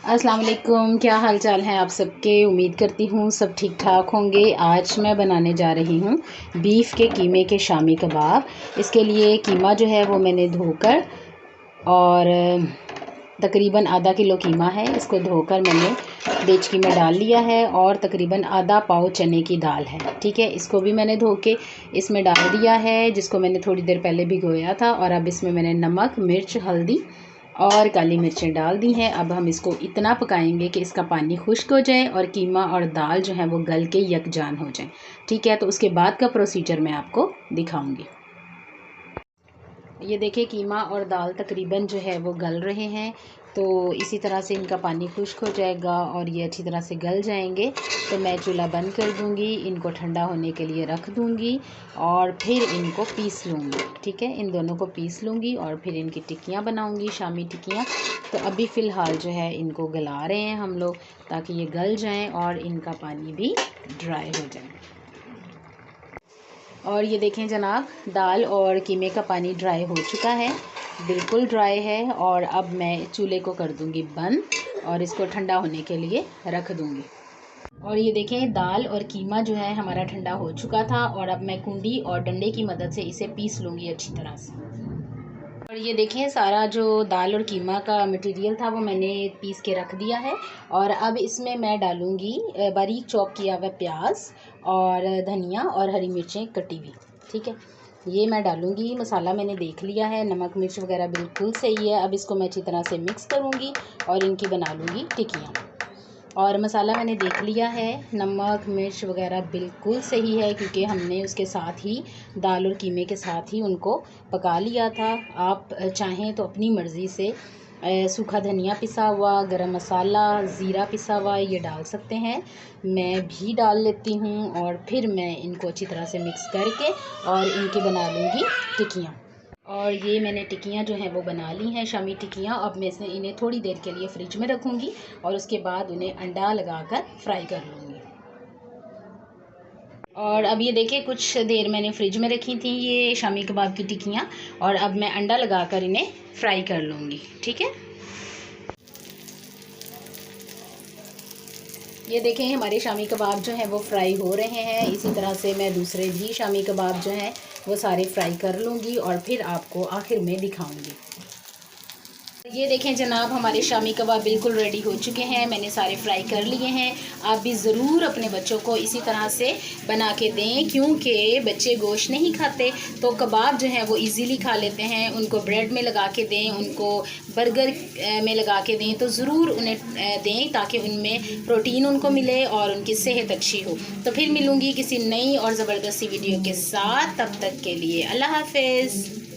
अस्सलाम वालेकुम, क्या हाल चाल है आप सबके। उम्मीद करती हूँ सब ठीक ठाक होंगे। आज मैं बनाने जा रही हूँ बीफ के कीमे के शामी कबाब। इसके लिए कीमा जो है वो मैंने धोकर और तकरीबन आधा किलो कीमा है, इसको धोकर मैंने डेचकी में डाल लिया है। और तकरीबन आधा पाव चने की दाल है, ठीक है। इसको भी मैंने धो के इसमें डाल दिया है, जिसको मैंने थोड़ी देर पहले भिगोया था। और अब इसमें मैंने नमक, मिर्च, हल्दी और काली मिर्चें डाल दी हैं। अब हम इसको इतना पकाएंगे कि इसका पानी खुश्क हो जाए और कीमा और दाल जो है वो गल के यकजान हो जाए, ठीक है। तो उसके बाद का प्रोसीजर मैं आपको दिखाऊंगी। ये देखिए कीमा और दाल तकरीबन जो है वो गल रहे हैं। तो इसी तरह से इनका पानी खुश्क हो जाएगा और ये अच्छी तरह से गल जाएंगे। तो मैं चूल्हा बंद कर दूंगी, इनको ठंडा होने के लिए रख दूंगी और फिर इनको पीस लूँगी, ठीक है। इन दोनों को पीस लूँगी और फिर इनकी टिक्कियाँ बनाऊँगी, शामी टिक्कियाँ। तो अभी फ़िलहाल जो है इनको गला रहे हैं हम लोग, ताकि ये गल जाएँ और इनका पानी भी ड्राई हो जाए। और ये देखें जनाब, दाल और कीमे का पानी ड्राई हो चुका है, बिल्कुल ड्राई है। और अब मैं चूल्हे को कर दूंगी बंद और इसको ठंडा होने के लिए रख दूंगी। और ये देखें दाल और कीमा जो है हमारा ठंडा हो चुका था और अब मैं कुंडी और डंडे की मदद से इसे पीस लूँगी अच्छी तरह से। और ये देखें सारा जो दाल और कीमा का मटेरियल था वो मैंने पीस के रख दिया है। और अब इसमें मैं डालूँगी बारीक चॉप किया हुआ प्याज और धनिया और हरी मिर्चें कटी हुई, ठीक है। ये मैं डालूँगी। मसाला मैंने देख लिया है, नमक मिर्च वगैरह बिल्कुल सही है। अब इसको मैं अच्छी तरह से मिक्स करूँगी और इनकी बना लूँगी टिक्कियाँ। और मसाला मैंने देख लिया है, नमक मिर्च वगैरह बिल्कुल सही है, क्योंकि हमने उसके साथ ही दाल और कीमे के साथ ही उनको पका लिया था। आप चाहें तो अपनी मर्ज़ी से सूखा धनिया पिसा हुआ, गरम मसाला, ज़ीरा पिसा हुआ ये डाल सकते हैं। मैं भी डाल लेती हूँ और फिर मैं इनको अच्छी तरह से मिक्स करके और इनकी बना लूँगी टिक्कियाँ। और ये मैंने टिक्कियाँ जो हैं वो बना ली हैं, शामी टिक्कियाँ। अब मैं इन्हें थोड़ी देर के लिए फ्रिज में रखूँगी और उसके बाद उन्हें अंडा लगाकर फ्राई कर लूँगी। और अब ये देखिए कुछ देर मैंने फ्रिज में रखी थी ये शामी कबाब की टिक्कियाँ, और अब मैं अंडा लगाकर इन्हें फ्राई कर लूँगी, ठीक है। ये देखें हमारे शामी कबाब जो हैं वो फ्राई हो रहे हैं। इसी तरह से मैं दूसरे भी शामी कबाब जो हैं वो सारे फ्राई कर लूँगी और फिर आपको आखिर में दिखाऊँगी। ये देखें जनाब, हमारे शामी कबाब बिल्कुल रेडी हो चुके हैं। मैंने सारे फ्राई कर लिए हैं। आप भी ज़रूर अपने बच्चों को इसी तरह से बना के दें, क्योंकि बच्चे गोश्त नहीं खाते तो कबाब जो हैं वो इजीली खा लेते हैं। उनको ब्रेड में लगा के दें, उनको बर्गर में लगा के दें, तो ज़रूर उन्हें दें ताकि उनमें प्रोटीन उनको मिले और उनकी सेहत अच्छी हो। तो फिर मिलूँगी किसी नई और ज़बरदस्ती वीडियो के साथ, तब तक के लिए अल्लाह हाफ़िज़।